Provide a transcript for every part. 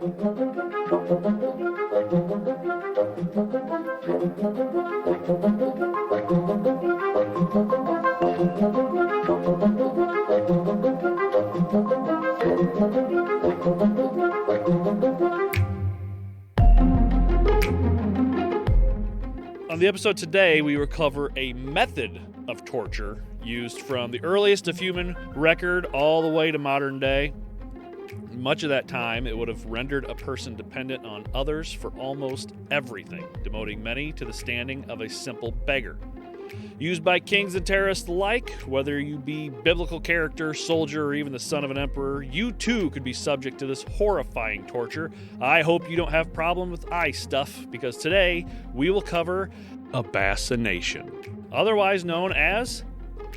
On the episode today, we will cover a method of torture used from the earliest of human record all the way to modern day. Much of that time, it would have rendered a person dependent on others for almost everything, demoting many to the standing of a simple beggar. Used by kings and terrorists alike, whether you be biblical character, soldier, or even the son of an emperor, you too could be subject to this horrifying torture. I hope you don't have problem with eye stuff, because today we will cover Abacination, otherwise known as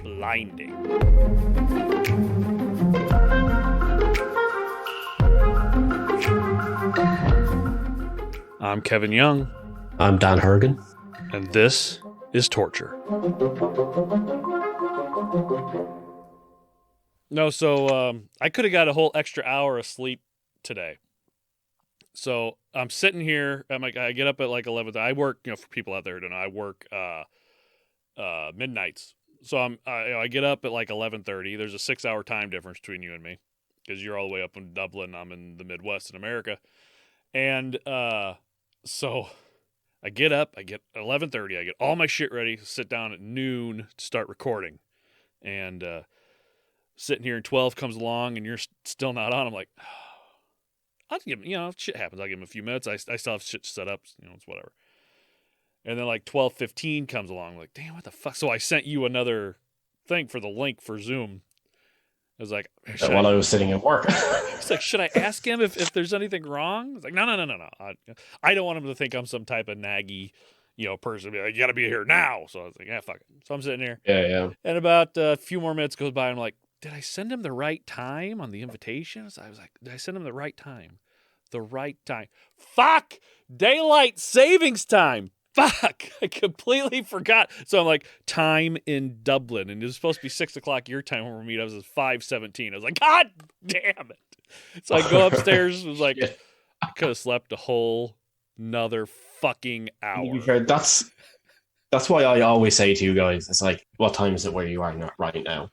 blinding. I'm Kevin Young. I'm Dan Hergen. And this is Torture. No, so I could have got a whole extra hour of sleep today. So I'm sitting here. I get up at like 11. I work, for people out there who don't know, I work midnights. So I get up at like 11:30. There's a 6-hour time difference between you and me because you're all the way up in Dublin. I'm in the Midwest in America, and so I get up. I get 11:30. I get all my shit ready. Sit down at noon to start recording, and sitting here and 12 comes along and you're still not on. I'm like, I'll give him, shit happens. I'll give him a few minutes. I still have shit set up. It's whatever. And then like 12:15 comes along. I'm like, damn, what the fuck? So I sent you another thing for the link for Zoom. I was like, while I was sitting at work. It's like, should I ask him if there's anything wrong? It's like, no. I don't want him to think I'm some type of naggy, person. Be like, you got to be here now. So I was like, yeah, fuck it. So I'm sitting here. Yeah. And about a few more minutes goes by. And I'm like, did I send him the right time on the invitations? I was like, did I send him the right time? The right time. Fuck! Daylight savings time. Fuck! I completely forgot. So I'm like, time in Dublin. And it was supposed to be 6 o'clock your time when we meet. I was at 5:17. I was like, God damn it. So I go upstairs. It was like, I could have slept a whole another fucking hour. To be fair, that's why I always say to you guys, it's like, what time is it where you are right now?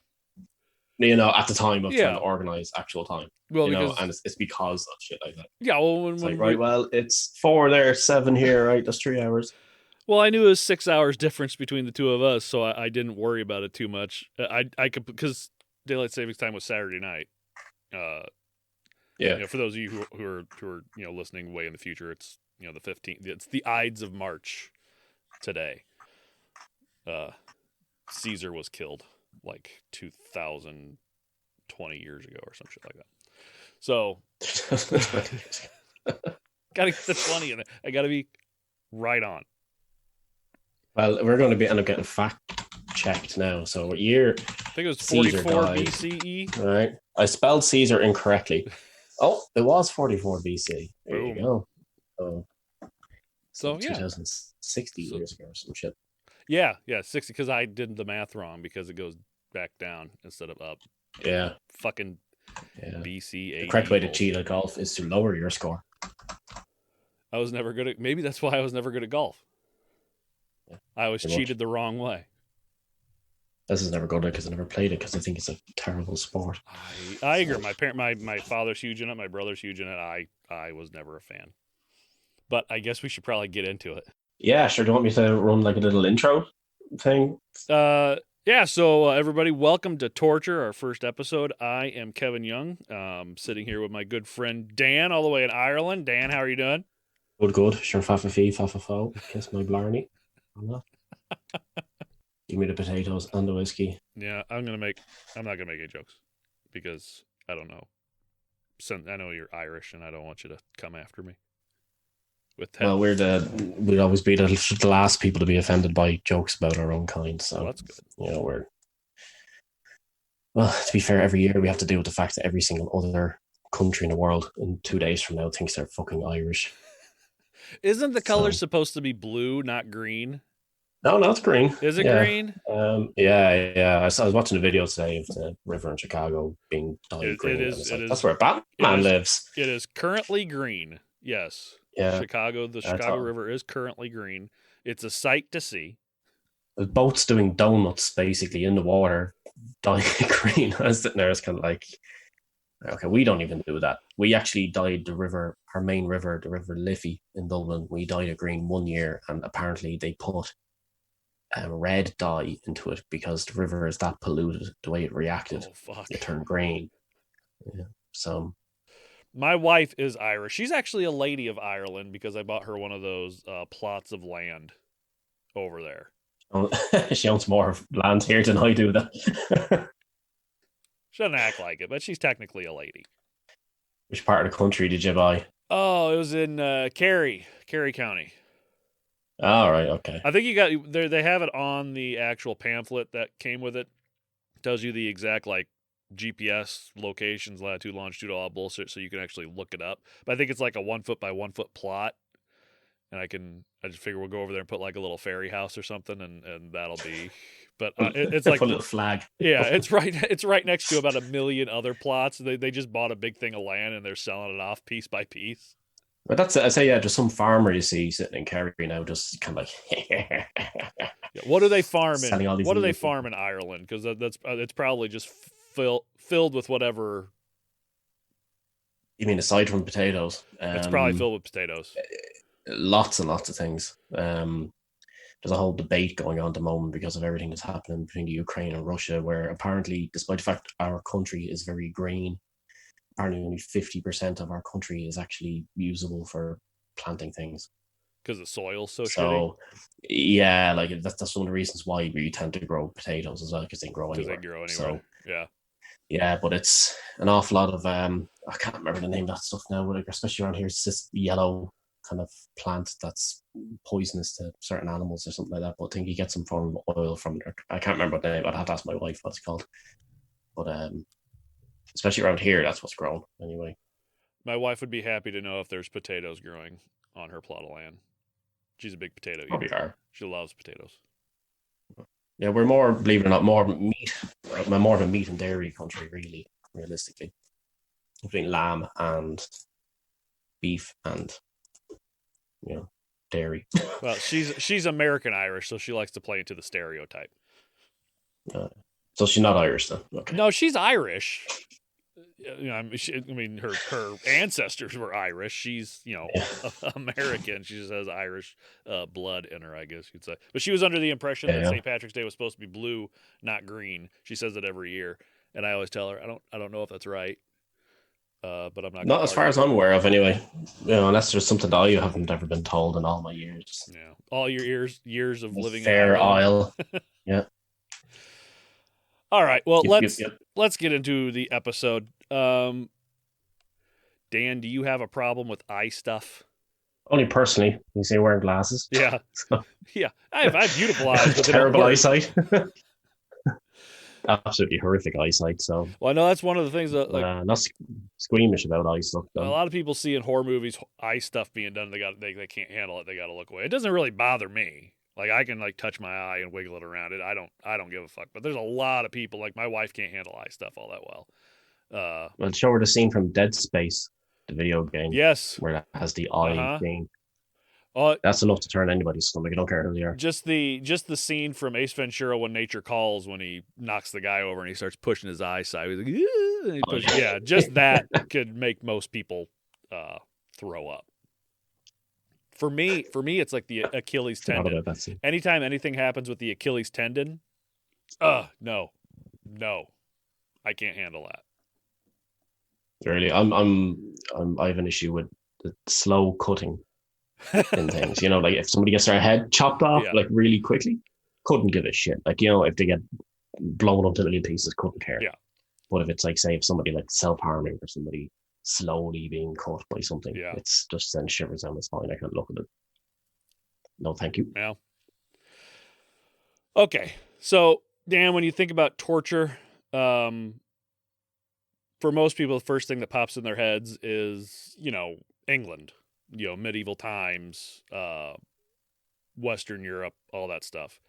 At the time of trying to organize actual time. Well, and it's because of shit like that. Yeah, well, it's 4 there, 7 here, right? That's 3 hours. Well, I knew it was 6 hours difference between the two of us, so I didn't worry about it too much. I could, because daylight savings time was Saturday night. For those of you who are listening way in the future, it's the 15th. It's the Ides of March today. Caesar was killed like 2020 years ago or some shit like that. So gotta get the 20 in it. I gotta be right on. Well, we're going to end up getting fact checked now. So what year? I think it was 44 BCE. All right. I spelled Caesar incorrectly. Oh, it was 44 BC. There Boom. You go. So 2060 years ago or some shit. Yeah, 60, because I did the math wrong because it goes back down instead of up. Yeah. Fucking BC. The correct way to cheat at golf is to lower your score. I was never good at, maybe that's why I was never good at golf. Yeah, I was cheated the wrong way. This is never good because I never played it because I think it's a terrible sport. I agree. My father's huge in it. My brother's huge in it. I was never a fan. But I guess we should probably get into it. Yeah, sure. Do you want me to run like a little intro thing? Yeah, so everybody, welcome to Torture, our first episode. I am Kevin Young, sitting here with my good friend Dan, all the way in Ireland. Dan, how are you doing? Good. Sure, fa-fa-fee, kiss my blarney. Give me the potatoes and the whiskey. Yeah, I'm not gonna make any jokes because I don't know. I know you're Irish, and I don't want you to come after me. Well, we'd always be the last people to be offended by jokes about our own kind. So that's good. To be fair, every year we have to deal with the fact that every single other country in the world in 2 days from now thinks they're fucking Irish. Isn't the color supposed to be blue, not green? No, it's green. Is it Yeah. green? Yeah. I was watching a video today of the river in Chicago being dyed It green. I is. was It like, that's is. where It Batman is. lives. It is currently green. Yes. Yeah. The I Chicago thought River is currently green. It's a sight to see. the boat's doing donuts basically in the water, dyeing it green. I was sitting there, it's kind of like, okay, we don't even do that. We actually dyed the river, our main river, the River Liffey in Dublin. We dyed it green one year, and apparently they put a red dye into it because the river is that polluted. The way it reacted, Oh fuck. it turned green. Yeah. So My wife is Irish. She's actually a lady of Ireland because I bought her one of those plots of land over there. she owns more land here than I do. That. She doesn't act like it, but she's technically a lady. Which part of the country did you buy? Oh, it was in Cary County. All right, okay. I think you got there. They have it on the actual pamphlet that came with it. Tells you the exact like GPS locations, latitude, longitude, all that bullshit, so you can actually look it up. But I think it's like a 1 foot by 1 foot plot, and I just figure we'll go over there and put like a little fairy house or something, and that'll be. But it's like Put a little flag. yeah, it's right next to about a million other plots. They just bought a big thing of land and they're selling it off piece by piece. But that's I say, yeah, just some farmer you see sitting in Kerry now, just kind of like Yeah, what do they farm selling all in? these. What do they farm in Ireland? Because that's it's probably just filled with whatever. You mean aside from potatoes? It's probably filled with potatoes. Lots and lots of things. There's a whole debate going on at the moment because of everything that's happening between the Ukraine and Russia, where apparently, despite the fact our country is very green, apparently only 50% of our country is actually usable for planting things. Because the soil's so shitty. So, yeah, like that's one of the reasons why we tend to grow potatoes as well, because they grow anywhere. So, yeah, but it's an awful lot of I can't remember the name of that stuff now, but like, especially around here, it's this yellow kind of plant that's poisonous to certain animals or something like that. But I think you get some form of oil from there. I can't remember what the name. I'd have to ask my wife what it's called. But especially around here, that's what's grown anyway. My wife would be happy to know if there's potatoes growing on her plot of land. She's a big potato eater. Probably are. She loves potatoes. Yeah, we're more, believe it or not, more meat. We're more of a meat and dairy country, really, realistically, between lamb and beef and dairy. Well, she's American Irish, so she likes to play into the stereotype. So she's not Irish then? Okay. No, she's Irish. Her ancestors were Irish. She's American. She just has Irish blood in her, I guess you'd say. But she was under the impression that St. Patrick's Day was supposed to be blue, not green. She says it every year, and I always tell her I don't know if that's right. But I'm not as far as I'm aware of, anyway. Unless there's something that I haven't ever been told in all my years. Yeah, all your years of living Fair in Isle. Yeah. All right. Well, let's get into the episode. Dan, do you have a problem with eye stuff? Only personally. You say wearing glasses. Yeah. Yeah. I have beautiful eyes. But terrible eyesight. Absolutely horrific eyesight. So. Well, I know that's one of the things that not squeamish about eye stuff. Though. A lot of people see in horror movies eye stuff being done. They can't handle it. They got to look away. It doesn't really bother me. Like I can touch my eye and wiggle it around it. I don't give a fuck. But there's a lot of people, like my wife can't handle eye stuff all that well. Well, show her the scene from Dead Space, the video game. Yes. Where that has the eye thing. That's enough to turn anybody's stomach. I don't care who they are. Just the scene from Ace Ventura When Nature Calls, when he knocks the guy over and he starts pushing his eye side. He's like, yeah, just that could make most people throw up. For me, it's like the Achilles tendon. Anytime anything happens with the Achilles tendon, no, I can't handle that. Really, I have an issue with the slow cutting in things. Like if somebody gets their head chopped off like really quickly, couldn't give a shit. Like if they get blown up to a million pieces, couldn't care. Yeah. But if it's like, say, if somebody like self-harming or somebody slowly being cut by something, it's just sends shivers down the spine. I can't look at it. No, thank you. Yeah. Okay, so Dan, when you think about torture, for most people, the first thing that pops in their heads is England, medieval times, Western Europe, all that stuff,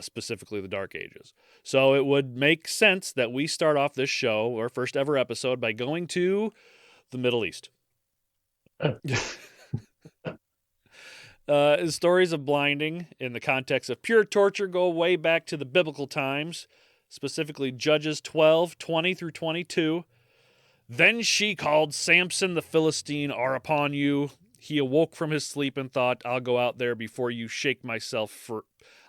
specifically the Dark Ages. So it would make sense that we start off this show, our first ever episode, by going to the Middle East. Stories of blinding in the context of pure torture go way back to the biblical times, specifically Judges 12:20 through 22. Then she called, Samson the Philistine are upon you. He awoke from his sleep and thought, I'll go out there before you shake myself for.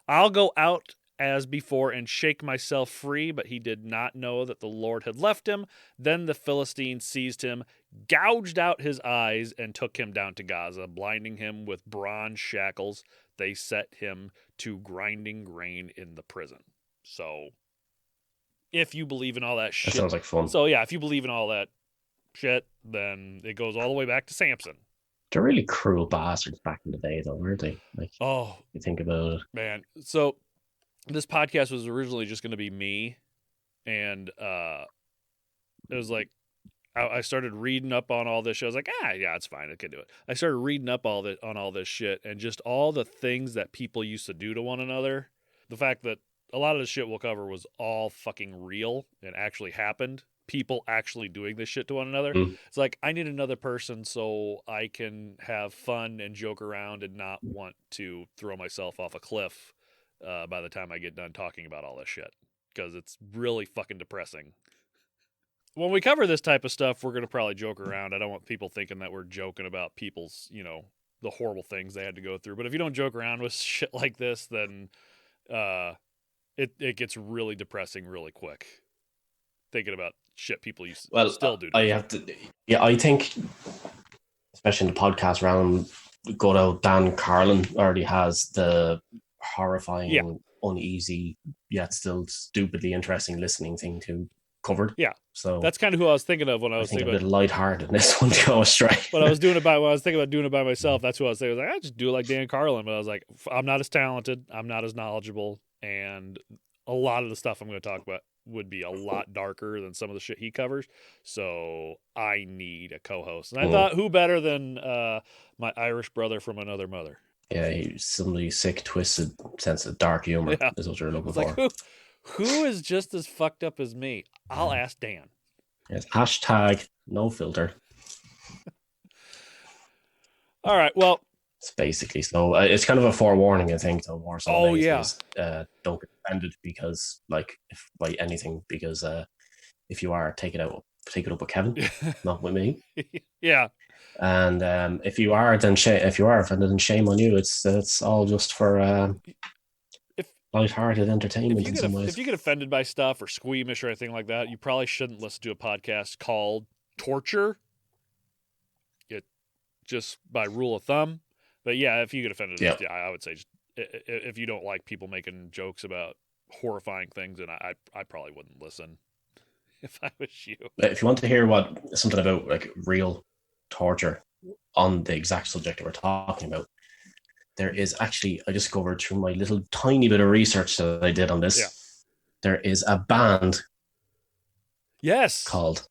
I'll go out as before and shake myself free, but he did not know that the Lord had left him. Then the Philistines seized him, gouged out his eyes, and took him down to Gaza, blinding him with bronze shackles. They set him to grinding grain in the prison. So, if you believe in all that shit. That sounds like fun. So, yeah, if you believe in all that shit, then it goes all the way back to Samson. They're really cruel bastards back in the day, though, weren't they? Like, you think about it. Man. So, this podcast was originally just going to be me, and it was like I started reading up on all this shit. I was like, yeah, it's fine. I can do it. I started reading up on all this shit and just all the things that people used to do to one another. The fact that a lot of the shit we'll cover was all fucking real and actually happened. People actually doing this shit to one another. It's like, I need another person so I can have fun and joke around and not want to throw myself off a cliff by the time I get done talking about all this shit, because it's really fucking depressing. When we cover this type of stuff, we're going to probably joke around. I don't want people thinking that we're joking about people's, the horrible things they had to go through. But if you don't joke around with shit like this, then it gets really depressing really quick. Thinking about shit people used to still do. I think, especially in the podcast round, good old Dan Carlin already has the horrifying, uneasy, yet still stupidly interesting listening thing to covered. Yeah. So that's kind of who I was thinking of when I was thinking about a bit lighthearted in this one to go astray. When I was thinking about doing it by myself, that's who I was thinking. I was like, I just do it like Dan Carlin. But I was like, I'm not as talented, I'm not as knowledgeable, and a lot of the stuff I'm going to talk about would be a lot darker than some of the shit he covers. So I need a co-host. And I thought, who better than my Irish brother from another mother? Yeah, he's somebody sick, twisted sense of dark humor is what you're looking for. Like, who is just as fucked up as me? I'll ask Dan. Yes, hashtag no filter. All right, well. It's basically, so it's kind of a forewarning, I think, though, more so. Oh, yeah. Don't get offended because, by anything, because if you are, take it up with Kevin, not with me. Yeah. And if you are, then if you are offended, then shame on you. It's all just for lighthearted entertainment in some ways. If you get offended by stuff or squeamish or anything like that, you probably shouldn't listen to a podcast called Torture. It just by rule of thumb. But yeah, if you get offended, I would say just if you don't like people making jokes about horrifying things, then I probably wouldn't listen if I was you. If you want to hear something about like real torture on the exact subject that we're talking about, there is actually, I discovered through my little tiny bit of research that I did on this, there is a band called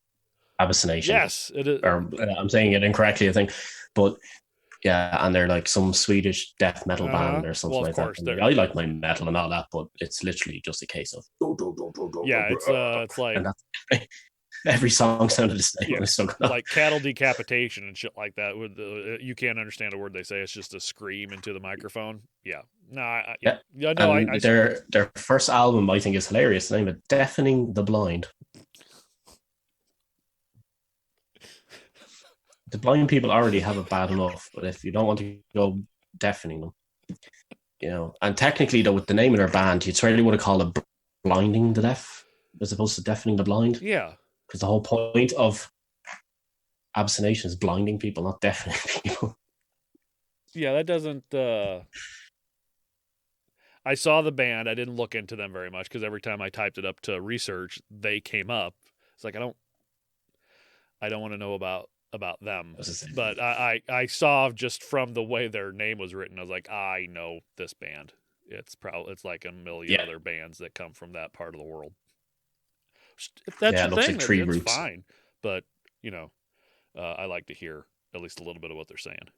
Abacination. Yes, it is. Or I'm saying it incorrectly, I think. But yeah, and they're like some Swedish death metal band or something like that. I like my metal and all that, but it's literally just a case of it's like, and that's, every song sounded the same. Yeah, so like cattle decapitation and shit like that. You can't understand a word they say. It's just a scream into the microphone. Yeah. Their first album, I think, is hilarious. The name of Deafening the Blind. The blind people already have it bad enough, but if you don't want to go deafening them, and technically, though, with the name of their band, you'd really want to call it Blinding the Deaf as opposed to Deafening the Blind. Yeah. Because the whole point of Abacination is blinding people, not deafening people. Yeah, that doesn't... I saw the band. I didn't look into them very much because every time I typed it up to research, they came up. It's like, I don't want to know about them. But I saw just from the way their name was written, I was like, I know this band. It's like a million other bands that come from that part of the world. If that's your thing, like it's fine. But, I like to hear at least a little bit of what they're saying.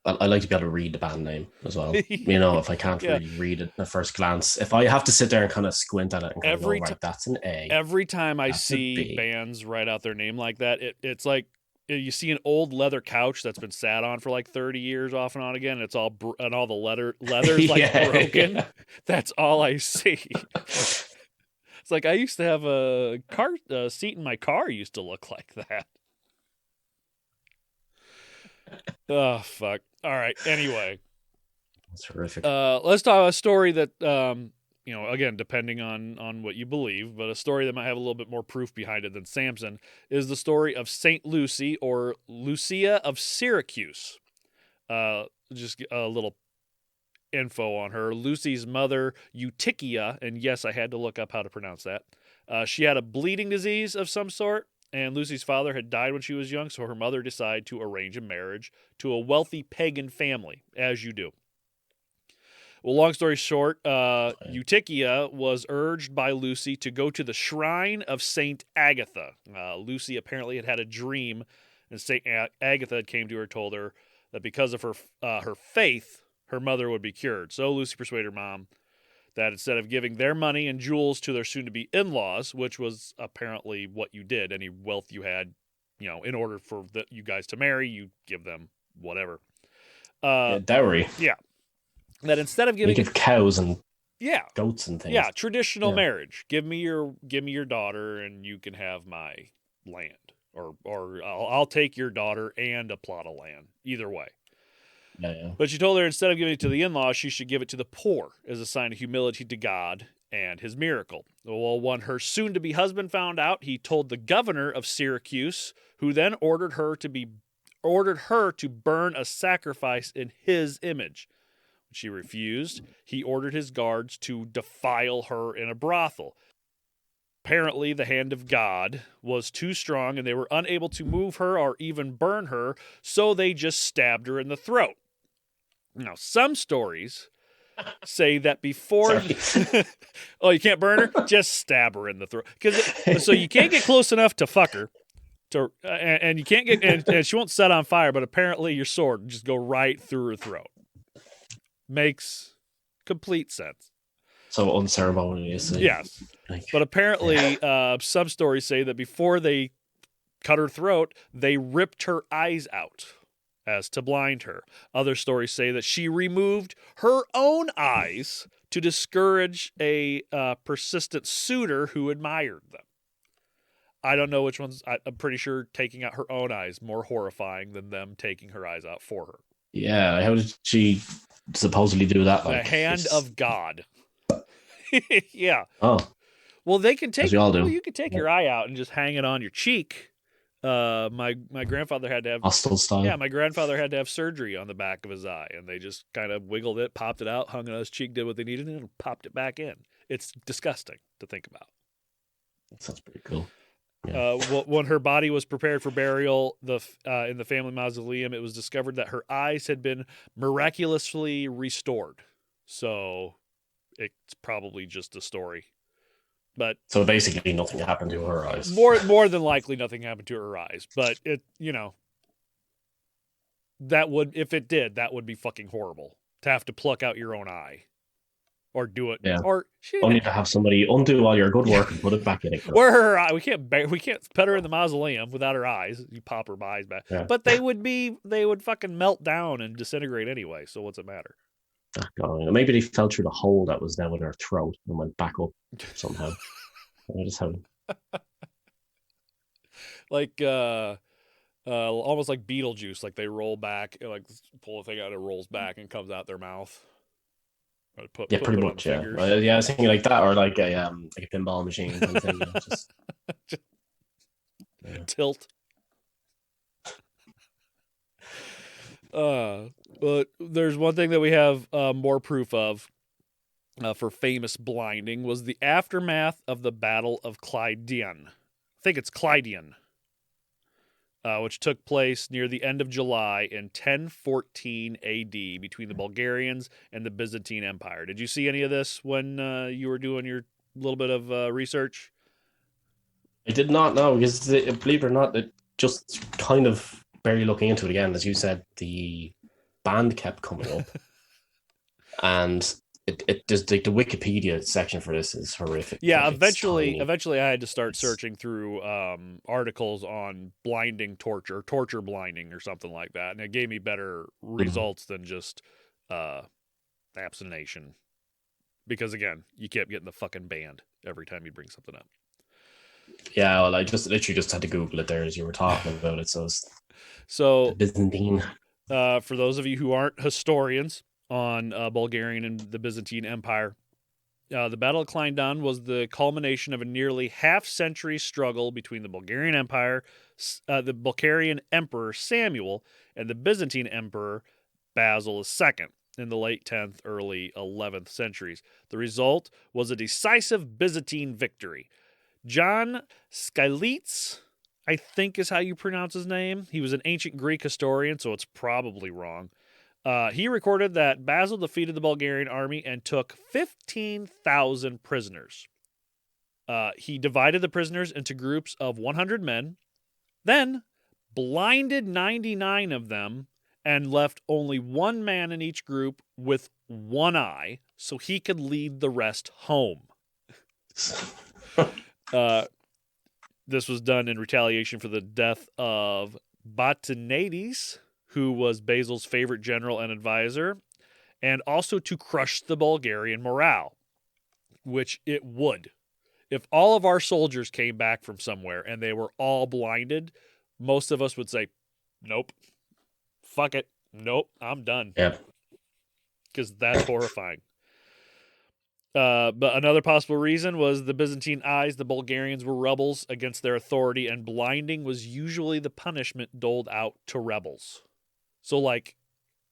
I like to be able to read the band name as well. If I can't Yeah. really read it at first glance, if I have to sit there and kind of squint at it and kind of go, right, that's an A. Every time I That's a see B. bands write out their name like that, it's like you see an old leather couch that's been sat on for like 30 years off and on again, and it's all and all the leather's like broken. Yeah. That's all I see. It's like I used to have a car seat in my car used to look like that. Oh fuck. All right. Anyway, that's horrific. Let's talk about a story that again, depending on what you believe, but a story that might have a little bit more proof behind it than Samson is the story of Saint Lucy, or Lucia of Syracuse. Just a little info on her. Lucy's mother, Eutychia, and yes, I had to look up how to pronounce that. She had a bleeding disease of some sort, and Lucy's father had died when she was young, so her mother decided to arrange a marriage to a wealthy pagan family, as you do. Well, long story short, Eutychia was urged by Lucy to go to the shrine of Saint Agatha. Lucy apparently had a dream, and Saint Agatha came to her and told her that because of her faith, her mother would be cured. So Lucy persuaded her mom that instead of giving their money and jewels to their soon-to-be in-laws, which was apparently what you did, any wealth you had, in order for you guys to marry, you give them whatever. Dowry. Yeah. That instead of giving, you give cows and yeah, goats and things. Yeah, traditional marriage. Give me your daughter, and you can have my land, or I'll take your daughter and a plot of land. Either way. Yeah. But she told her instead of giving it to the in-laws, she should give it to the poor as a sign of humility to God and his miracle. Well, when her soon-to-be husband found out, he told the governor of Syracuse, who then ordered her to burn a sacrifice in his image. When she refused, he ordered his guards to defile her in a brothel. Apparently, the hand of God was too strong, and they were unable to move her or even burn her, so they just stabbed her in the throat. Now, some stories say that before... Oh, you can't burn her? Just stab her in the throat. So you can't get close enough to fuck her, and you can't get... And she won't set on fire, but apparently your sword just go right through her throat. Makes complete sense. So unceremoniously. Yes. But apparently, some stories say that before they cut her throat, they ripped her eyes out as to blind her. Other stories say that she removed her own eyes to discourage a persistent suitor who admired them. I don't know which ones. I'm pretty sure taking out her own eyes more horrifying than them taking her eyes out for her. Yeah, how did she supposedly do that? The hand of God. Yeah. Oh. Well, they can take. As we all do. Well, you can take your eye out and just hang it on your cheek. My grandfather had to have hostile style. Yeah, my grandfather had to have surgery on the back of his eye, and they just kind of wiggled it, popped it out, hung it on his cheek, did what they needed, and popped it back in. It's disgusting to think about. That sounds pretty cool. Yeah. When her body was prepared for burial, in the family mausoleum, it was discovered that her eyes had been miraculously restored. So it's probably just a story. But so basically nothing happened to her eyes. More than likely nothing happened to her eyes. But that would, if it did, that would be fucking horrible. To have to pluck out your own eye. Or do it. Yeah. Or only to have somebody undo all your good work and put it back in again. Where her eye, we can't put her in the mausoleum without her eyes. You pop her eyes back. Yeah. But they would fucking melt down and disintegrate anyway, so what's it matter? Maybe they fell through the hole that was down in her throat and went back up somehow. I just have like almost like Beetlejuice, like they roll back, like pull a thing out, it rolls back and comes out their mouth. Pretty much, yeah. I was thinking like that, or like a pinball machine. Thing, just tilt. But there's one thing that we have more proof of for famous blinding was the aftermath of the Battle of Clydian. I think it's Clydian, which took place near the end of July in 1014 AD between the Bulgarians and the Byzantine Empire. Did you see any of this when you were doing your little bit of research? I did not know, because believe it or not, it just kind of barely looking into it again, as you said, the band kept coming up, and it just like the Wikipedia section for this is horrific. Yeah, Like it's tiny. eventually I had to start It's searching through articles on blinding torture, torture blinding or something like that. And it gave me better results than just uh, Abacination. Because again, you kept getting the fucking banned every time you bring something up. yeah. Well, I just literally just had to Google it there as you were talking about it. So it's the So, Byzantine. for those of you who aren't historians on Bulgarian and the Byzantine Empire, the Battle of Klein was the culmination of a nearly half-century struggle between the Bulgarian Empire, the Bulgarian Emperor Samuel, and the Byzantine Emperor Basil II in the late 10th, early 11th centuries. The result was a decisive Byzantine victory. John Skylitz, I think is how you pronounce his name. He was an ancient Greek historian, so it's probably wrong. He recorded that Basil defeated the Bulgarian army and took 15,000 prisoners. He divided the prisoners into groups of 100 men, then blinded 99 of them and left only one man in each group with one eye so he could lead the rest home. This was done in retaliation for the death of Abacination, who was Basil's favorite general and advisor, and also to crush the Bulgarian morale, which it would. If all of our soldiers came back from somewhere and they were all blinded, most of us would say, nope, fuck it, nope, I'm done. Yep. Because that's horrifying. But another possible reason was the Byzantine eyes the Bulgarians were rebels against their authority, and blinding was usually the punishment doled out to rebels. So, like,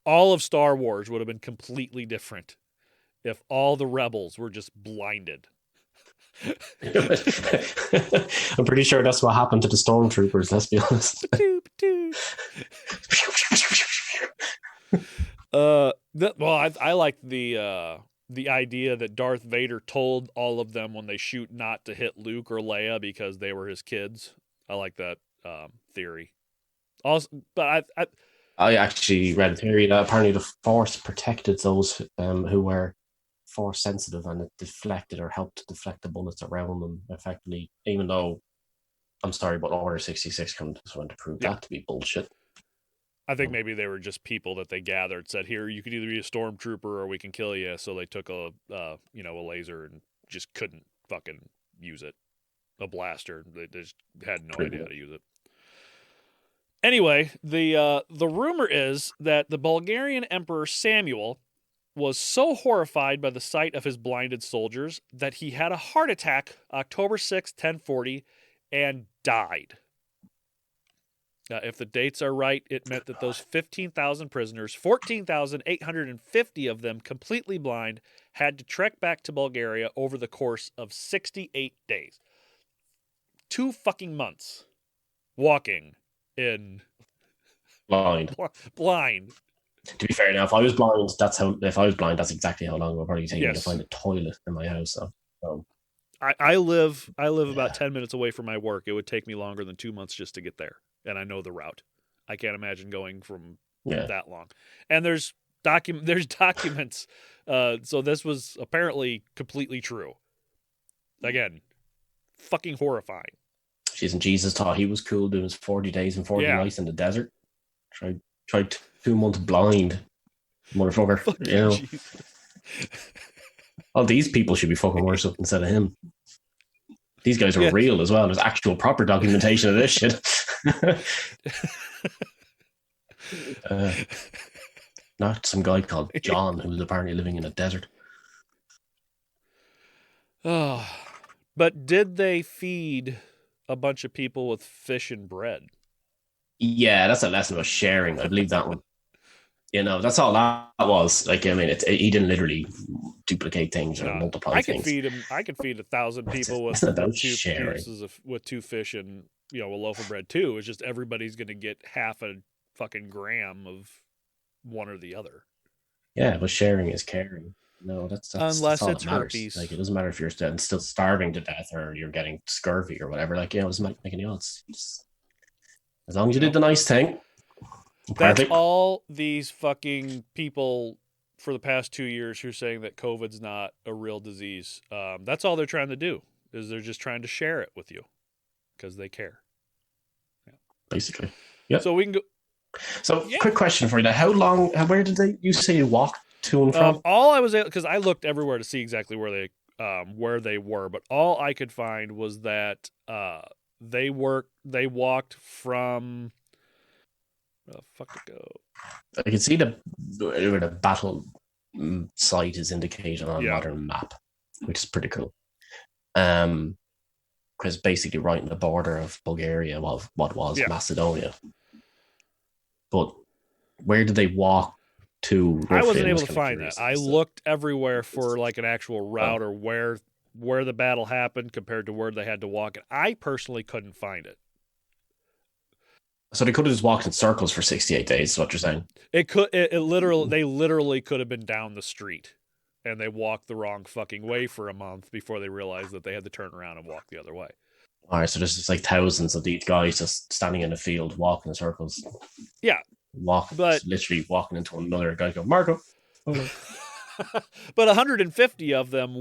all of Star Wars would have been completely different if all the rebels were just blinded. I'm pretty sure that's what happened to the stormtroopers, let's be honest. I like the idea that Darth Vader told all of them when they shoot not to hit Luke or Leia because they were his kids. I like that theory. Also, but I actually read a theory that apparently the Force protected those who were Force sensitive, and it deflected or helped deflect the bullets around them effectively, even though I'm sorry, but Order 66 comes to prove that to be bullshit. I think maybe they were just people that they gathered, said, here, you can either be a stormtrooper or we can kill you. So they took a laser and just couldn't fucking use it. A blaster. They just had no idea how to use it. Anyway, the rumor is that the Bulgarian Emperor Samuel was so horrified by the sight of his blinded soldiers that he had a heart attack October 6, 1040, and died. If the dates are right, it meant that those 15,000 prisoners, 14,850 of them completely blind, had to trek back to Bulgaria over the course of 68 days. 2 fucking months walking in blind. To be fair, now if I was blind, that's exactly how long it would probably take me to find a toilet in my house. So. I live about 10 minutes away from my work. It would take me longer than 2 months just to get there. And I know the route. I can't imagine going from that long. And there's documents. So this was apparently completely true. Again, fucking horrifying. Jeez, and Jesus thought he was cool doing his 40 days and 40 nights in the desert. Tried 2 months blind, motherfucker. All these people should be fucking worse up instead of him. These guys are real as well. There's actual proper documentation of this shit. Not some guy called John who's apparently living in a desert. Oh, but did they feed a bunch of people with fish and bread? Yeah, that's a lesson about sharing. I believe that one. That's all that was. Like, I mean, he didn't literally duplicate things or multiply things. I could feed 1,000 people with 2 fish and a loaf of bread too. It's just everybody's going to get half a fucking gram of one or the other. Yeah, but sharing is caring. No, that's unless all it's that matters. herpes. Like, it doesn't matter if you're still starving to death or you're getting scurvy or whatever. Like, it doesn't make any odds. As long as you did the nice thing. That's Perfect. all these fucking people for the past 2 years who are saying that COVID's not a real disease. That's all they're trying to do, is they're just trying to share it with you because they care. Basically. Yep. So we can go. So, Yeah. quick question for you. Now, where did you say you walked to and from? All I was able, because I looked everywhere to see exactly where they were, but all I could find was that they walked from where the fuck to go. I can see where the battle site is indicated on a modern map, which is pretty cool. Because basically right in the border of Bulgaria, what was Macedonia. But where did they walk to? I wasn't able to find that. I looked everywhere for like an actual route or where the battle happened compared to where they had to walk. And I personally couldn't find it. So they could have just walked in circles for 68 days, is what you're saying? They literally could have been down the street, and they walked the wrong fucking way for a month before they realized that they had to turn around and walk the other way. All right, so there's just like thousands of these guys just standing in the field, walking in circles. Yeah. Literally walking into another guy go, Marco. But 150 of them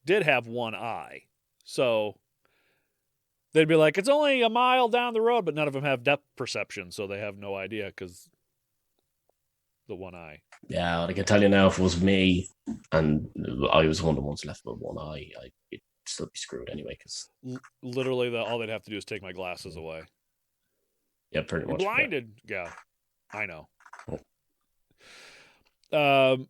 did have one eye. So they'd be like, it's only a mile down the road, but none of them have depth perception, so they have no idea because the one eye. Yeah, I can tell you now, if it was me and I was one of the ones left with one eye, I'd still be screwed anyway. Because literally, all they'd have to do is take my glasses away. Yeah, pretty much. Blinded. Yeah, I know.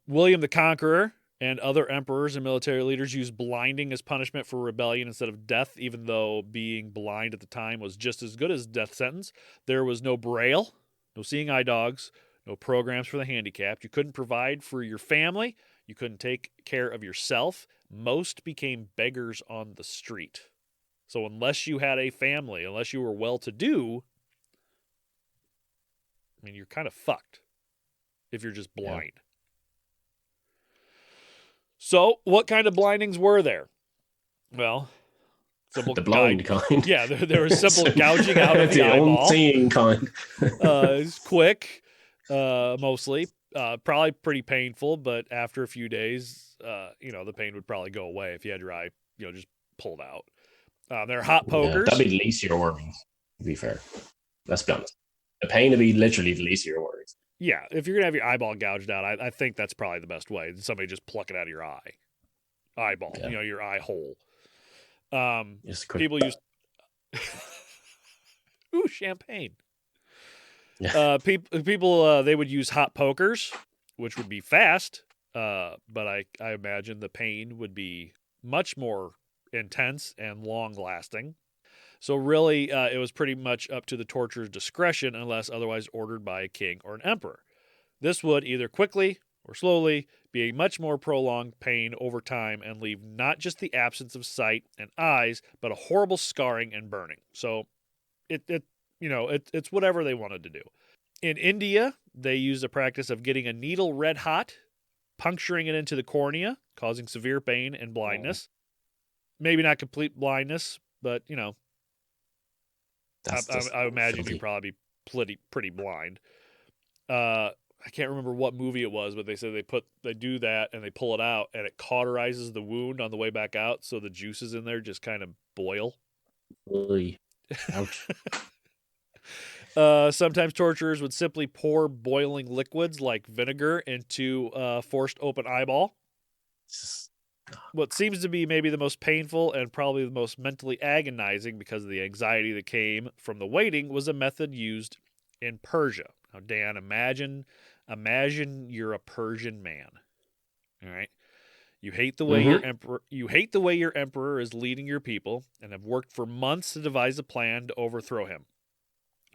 William the Conqueror and other emperors and military leaders used blinding as punishment for rebellion instead of death, even though being blind at the time was just as good as death sentence. There was no braille, no seeing eye dogs, no programs for the handicapped. You couldn't provide for your family. You couldn't take care of yourself. Most became beggars on the street. So unless you had a family, unless you were well-to-do, I mean, you're kind of fucked if you're just blind. Yeah. So what kind of blindings were there? Well, the blind kind. Yeah, there was simple gouging out of the eyeball. Unseen kind. It's quick, mostly. Probably pretty painful, but after a few days, the pain would probably go away if you had your eye, just pulled out. There are hot pokers. That'd be the least of your worries, to be fair. Let's be honest. The pain would be literally the least of your worries. Yeah, if you're going to have your eyeball gouged out, I think that's probably the best way. Somebody just pluck it out of your eyeball, your eye hole. People use... Ooh, champagne. Yeah. People they would use hot pokers, which would be fast, but I imagine the pain would be much more intense and long-lasting. So really, it was pretty much up to the torturer's discretion unless otherwise ordered by a king or an emperor. This would either quickly or slowly be a much more prolonged pain over time and leave not just the absence of sight and eyes, but a horrible scarring and burning. So it's whatever they wanted to do. In India, they used a practice of getting a needle red hot, puncturing it into the cornea, causing severe pain and blindness. Maybe not complete blindness, but, I imagine you'd probably be pretty blind. I can't remember what movie it was, but they said they do that and they pull it out and it cauterizes the wound on the way back out, so the juices in there just kind of boil. Oy. Ouch. Sometimes torturers would simply pour boiling liquids like vinegar into a forced open eyeball. What seems to be maybe the most painful and probably the most mentally agonizing because of the anxiety that came from the waiting was a method used in Persia. Now, Dan, imagine you're a Persian man. All right. You hate the way your emperor is leading your people and have worked for months to devise a plan to overthrow him.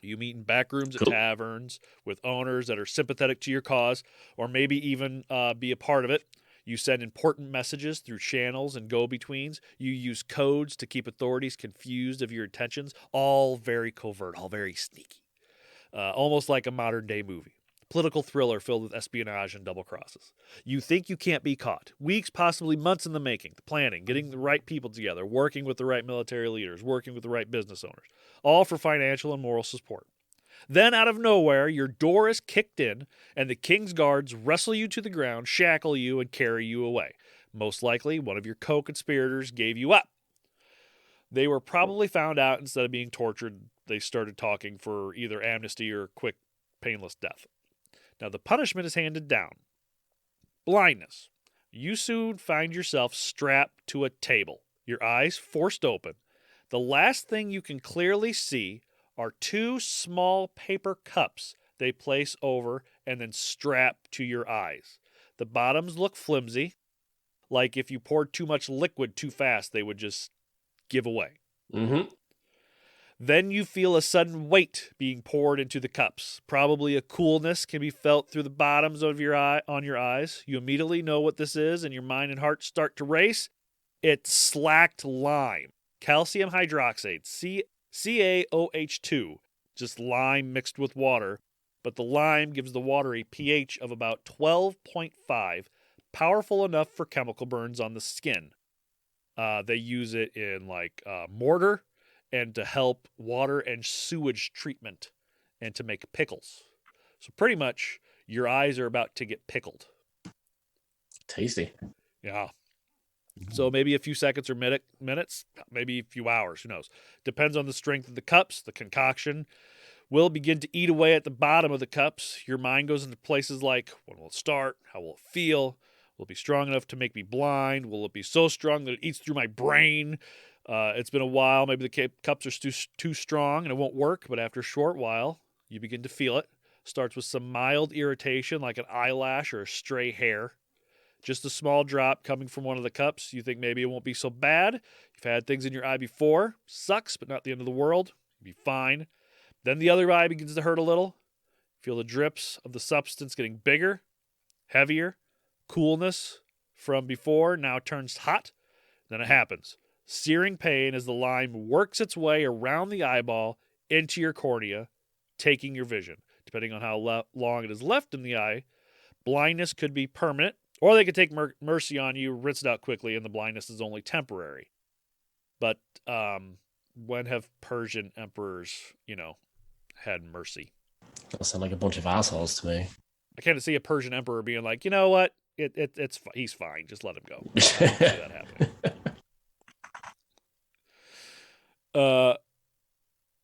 You meet in back rooms at taverns with owners that are sympathetic to your cause or maybe even be a part of it. You send important messages through channels and go-betweens. You use codes to keep authorities confused of your intentions. All very covert, all very sneaky. Almost like a modern-day movie. Political thriller filled with espionage and double crosses. You think you can't be caught. Weeks, possibly months in the making. The planning, getting the right people together, working with the right military leaders, working with the right business owners. All for financial and moral support. Then, out of nowhere, your door is kicked in, and the king's guards wrestle you to the ground, shackle you, and carry you away. Most likely, one of your co-conspirators gave you up. They were probably found out. Instead of being tortured, they started talking for either amnesty or quick, painless death. Now, the punishment is handed down. Blindness. You soon find yourself strapped to a table, your eyes forced open. The last thing you can clearly see are two small paper cups they place over and then strap to your eyes. The bottoms look flimsy, like if you poured too much liquid too fast, they would just give away. Mm-hmm. Then you feel a sudden weight being poured into the cups. Probably a coolness can be felt through the bottoms of your eyes. You immediately know what this is, and your mind and heart start to race. It's slacked lime, calcium hydroxide, CaOH2, just lime mixed with water. But the lime gives the water a pH of about 12.5, powerful enough for chemical burns on the skin. They use it in mortar and to help water and sewage treatment and to make pickles. So pretty much your eyes are about to get pickled. Tasty. Yeah. So maybe a few seconds or minutes, maybe a few hours, who knows. Depends on the strength of the cups. The concoction will begin to eat away at the bottom of the cups. Your mind goes into places like, when will it start? How will it feel? Will it be strong enough to make me blind? Will it be so strong that it eats through my brain? It's been a while. Maybe the cups are too strong and it won't work. But after a short while, you begin to feel it. Starts with some mild irritation like an eyelash or a stray hair. Just a small drop coming from one of the cups. You think maybe it won't be so bad. You've had things in your eye before. Sucks, but not the end of the world. You'll be fine. Then the other eye begins to hurt a little. Feel the drips of the substance getting bigger, heavier. Coolness from before now turns hot. Then it happens. Searing pain as the lime works its way around the eyeball into your cornea, taking your vision. Depending on how long it is left in the eye, blindness could be permanent, or they could take mercy on you, rinse it out quickly, and the blindness is only temporary. But when have Persian emperors, had mercy? That sound like a bunch of assholes to me. I can't see a Persian emperor being like, you know what? He's fine. Just let him go. I don't see that happening.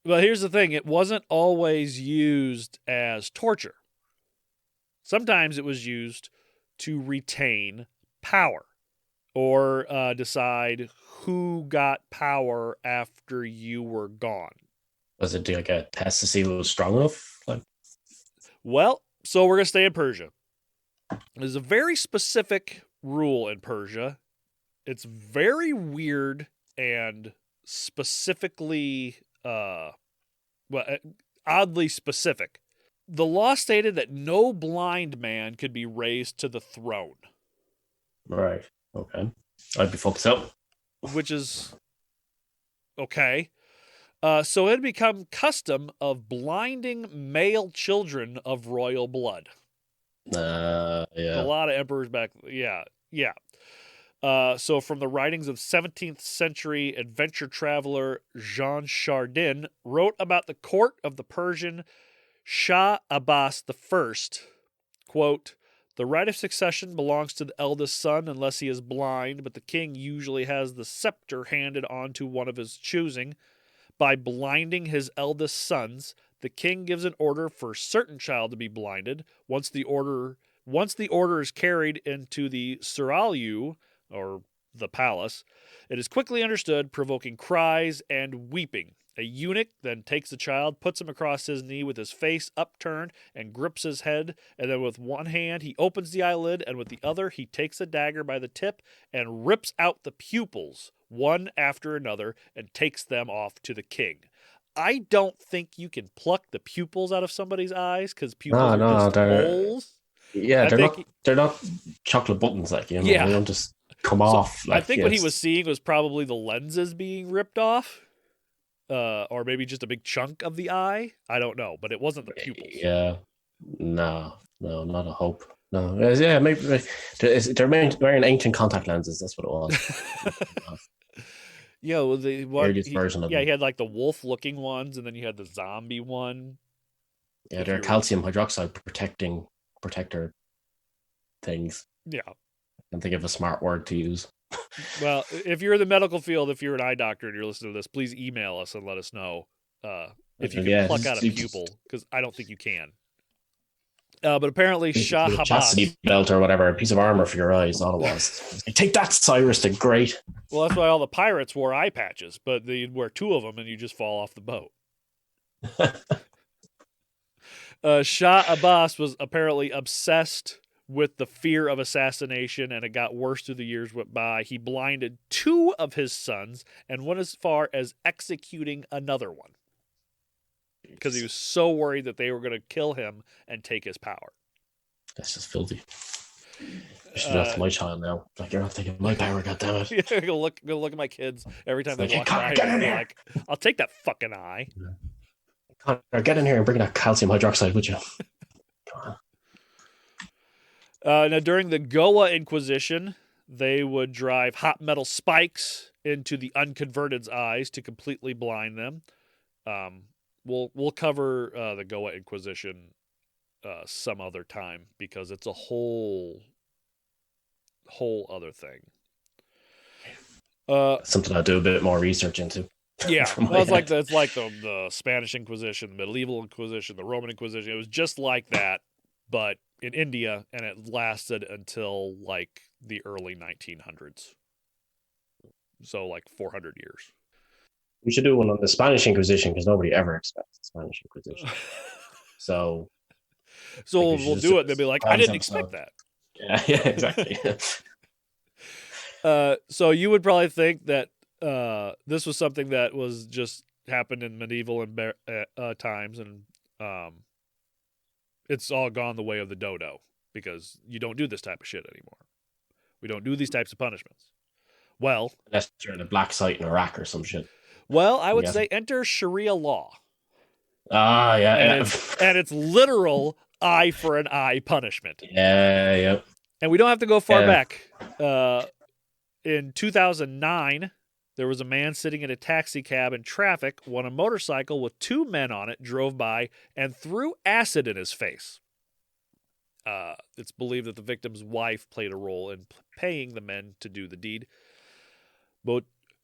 But here's the thing. It wasn't always used as torture. Sometimes it was used to retain power or decide who got power after you were gone. Was it like a test to see who was strong enough? Well, so we're going to stay in Persia. There's a very specific rule in Persia. It's very weird and specifically, oddly specific. The law stated that no blind man could be raised to the throne. Right. Okay. I'd be fucked up. Which is okay. So it had become custom of blinding male children of royal blood. Yeah. A lot of emperors back. Yeah. So from the writings of 17th century adventure traveler Jean Chardin wrote about the court of the Persian Shah Abbas I, quote, "The right of succession belongs to the eldest son unless he is blind, but the king usually has the scepter handed on to one of his choosing. By blinding his eldest sons, the king gives an order for a certain child to be blinded. Once the order is carried into the seraglio, or the palace, it is quickly understood, provoking cries and weeping. A eunuch then takes the child, puts him across his knee with his face upturned, and grips his head, and then with one hand he opens the eyelid, and with the other he takes a dagger by the tip and rips out the pupils, one after another, and takes them off to the king." I don't think you can pluck the pupils out of somebody's eyes, because pupils are just holes. Yeah, they're not chocolate buttons, they don't just come off. I think what he was seeing was probably the lenses being ripped off. Or maybe just a big chunk of the eye. I don't know, but it wasn't the pupils. Yeah. No, not a hope. No. Yeah, maybe they're wearing ancient contact lenses. That's what it was. Yeah, well, version of he had like the wolf-looking ones, and then you had the zombie one. Yeah, they're calcium hydroxide protector things. Yeah. I can't think of a smart word to use. Well, if you're in the medical field, if you're an eye doctor and you're listening to this, please email us and let us know if you can pluck out a pupil, because I don't think you can. But apparently Shah a Abbas, chastity belt or whatever, a piece of armor for your eyes, all it was. Take that, Cyrus the Great. Well, that's why all the pirates wore eye patches, but they'd wear 2 of them and you just fall off the boat. Shah Abbas was apparently obsessed with the fear of assassination, and it got worse through the years went by. He blinded 2 of his sons and went as far as executing another one because he was so worried that they were going to kill him and take his power. That's just filthy. You should do that to my child now. Like, you're not taking my power, goddammit. Yeah, go look at my kids every time they walk by. Get in here. Like, I'll take that fucking eye. Connor, get in here and bring that calcium hydroxide with you. Now, during the Goa Inquisition, they would drive hot metal spikes into the unconverted's eyes to completely blind them. We'll cover the Goa Inquisition some other time because it's a whole other thing. Something I'll do a bit more research into. Yeah, well, it's like the Spanish Inquisition, the Medieval Inquisition, the Roman Inquisition. It was just like that, but in India, and it lasted until like the early 1900s. So like 400 years. We should do one on the Spanish Inquisition because nobody ever expects the Spanish Inquisition. So we'll do it. They'll be like, I didn't expect that. Yeah, exactly. So you would probably think that this was something that was just happened in medieval and times, and it's all gone the way of the dodo because you don't do this type of shit anymore. We don't do these types of punishments. Well, unless you're in a black site in Iraq or some shit. Well, I would say enter Sharia law. Ah, yeah, and it's literal eye for an eye punishment. Yeah. And we don't have to go far back. In 2009, there was a man sitting in a taxi cab in traffic when a motorcycle with 2 men on it drove by and threw acid in his face. It's believed that the victim's wife played a role in paying the men to do the deed.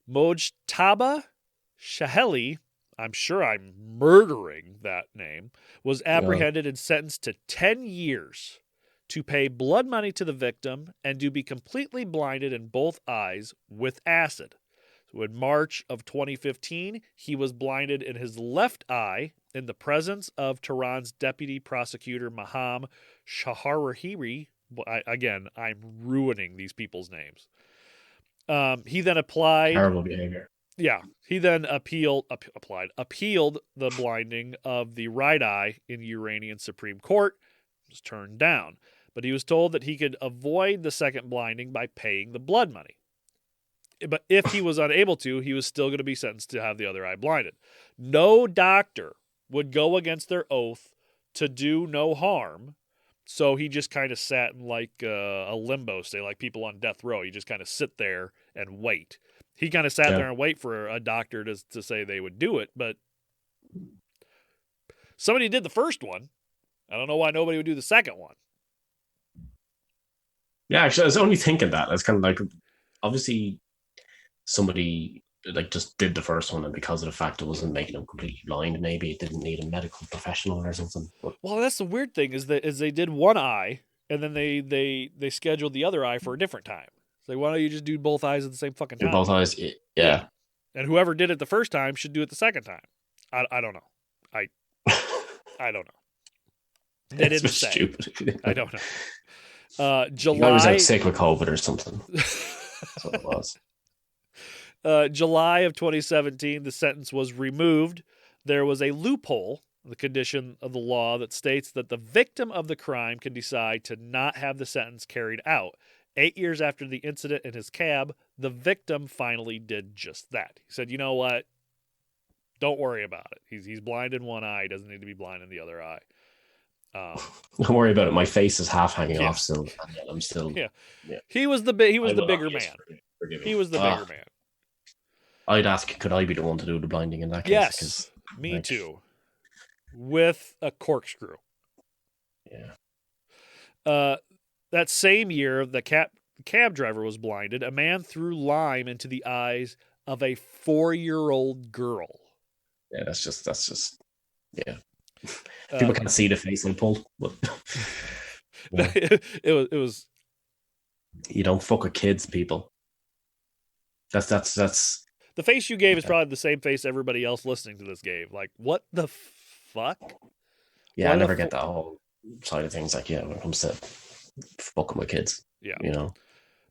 Mojtaba Shaheli, I'm sure I'm murdering that name, was apprehended and sentenced to 10 years to pay blood money to the victim and to be completely blinded in both eyes with acid. So in March of 2015, he was blinded in his left eye in the presence of Tehran's deputy prosecutor Maham Shaharihiri. Again, I'm ruining these people's names. He then applied... Terrible behavior. Yeah, he then appealed the blinding of the right eye in the Iranian Supreme Court. It was turned down, but he was told that he could avoid the second blinding by paying the blood money. But if he was unable to, he was still going to be sentenced to have the other eye blinded. No doctor would go against their oath to do no harm, so he just kind of sat in like a limbo state, like people on death row. You just kind of sit there and wait. He kind of sat there and wait for a doctor to say they would do it, but somebody did the first one. I don't know why nobody would do the second one. Yeah, actually, I was only thinking that. It's kind of like, obviously, somebody like just did the first one, and because of the fact it wasn't making them completely blind, maybe it didn't need a medical professional or something. But... Well, that's the weird thing is they did one eye, and then they scheduled the other eye for a different time. So why don't you just do both eyes at the same fucking time? Both eyes, yeah. And whoever did it the first time should do it the second time. I don't know. I don't know. They didn't say. Stupid. I don't know. July. I was out sick with COVID or something. That's what it was. July of 2017, the sentence was removed. There was a loophole, the condition of the law that states that the victim of the crime can decide to not have the sentence carried out. 8 years after the incident in his cab, the victim finally did just that. He said, you know what? Don't worry about it. He's blind in one eye. He doesn't need to be blind in the other eye. Don't worry about it. My face is half hanging off still. I'm still... Yeah. He was the bigger man. He was the bigger man. I'd ask, could I be the one to do the blinding in that case? Yes, me too. with a corkscrew. Yeah. That same year, the cab driver was blinded. A man threw lime into the eyes of a 4-year-old girl. Yeah, that's just yeah. Uh, People can't see the face I pulled, but yeah. it was. You don't fuck with kids, people. That's The face you gave is probably the same face everybody else listening to this gave. Like, what the fuck? yeah. What I the never get that whole side of things. Like, yeah, when it comes to fucking with kids, Yeah. you know.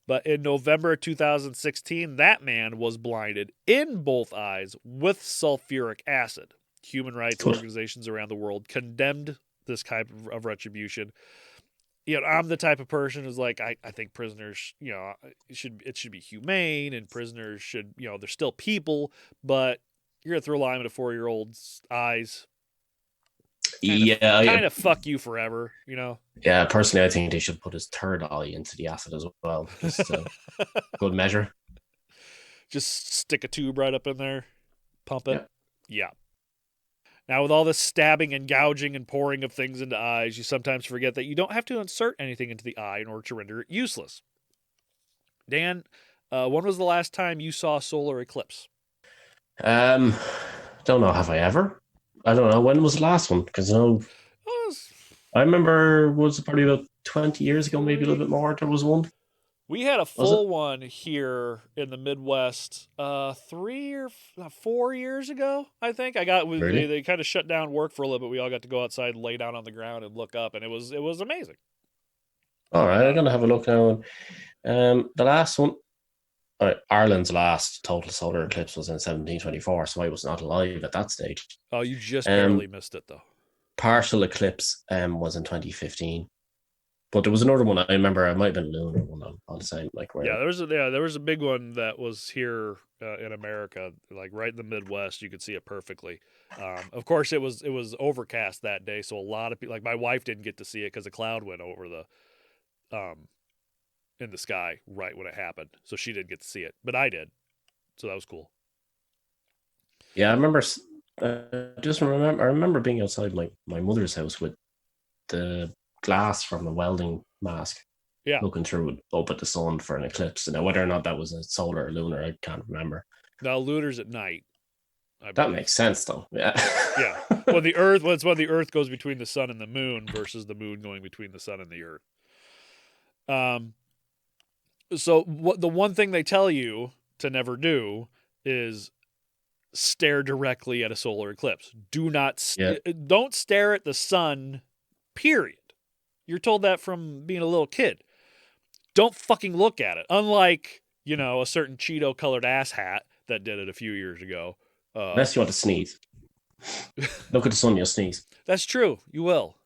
But in November 2016, that man was blinded in both eyes with sulfuric acid. Human rights organizations around the world condemned this type of retribution. You know, I'm the type of person who's like, I think prisoners, you know, it should be humane, and prisoners should, you know, they're still people, but you're gonna throw lime in a 4-year-old's eyes. Kind of fuck you forever, you know. Yeah, personally, I think they should put his third eye into the acid as well. Just good measure. Just stick a tube right up in there, pump it. Yeah. Now, with all this stabbing and gouging and pouring of things into eyes, you sometimes forget that you don't have to insert anything into the eye in order to render it useless. Dan, when was the last time you saw a solar eclipse? Don't know. Have I ever? I don't know. When was the last one? Because I remember was probably about 20 years ago, maybe a little bit more. There was one. We had a full one here in the Midwest 3 or 4 years ago, I think. Really? They kind of shut down work for a little bit. We all got to go outside and lay down on the ground and look up, and it was amazing. All right, I'm gonna have a look now. The last one, Ireland's last total solar eclipse was in 1724, so I was not alive at that stage. Oh, you just barely missed it though. Partial eclipse was in 2015. But there was another one. I remember. I might have been lunar one on the same. Like where there was a big one that was here in America, like right in the Midwest. You could see it perfectly. Of course, it was overcast that day, so a lot of people, like my wife, didn't get to see it because a cloud went over in the sky right when it happened, so she didn't get to see it, but I did, so that was cool. Yeah, I remember. I remember being outside my mother's house with the glass from the welding mask, looking through it up at the sun for an eclipse. Now, whether or not that was a solar or lunar, I can't remember. Now, lunar's at night. That makes sense, though. Yeah. Yeah. When the Earth goes between the sun and the moon versus the moon going between the sun and the Earth. So the one thing they tell you to never do is stare directly at a solar eclipse. Don't stare at the sun. Period. You're told that from being a little kid. Don't fucking look at it. Unlike, you know, a certain Cheeto-colored ass hat that did it a few years ago. Unless you want to sneeze. Look at the sun, you'll sneeze. That's true. You will.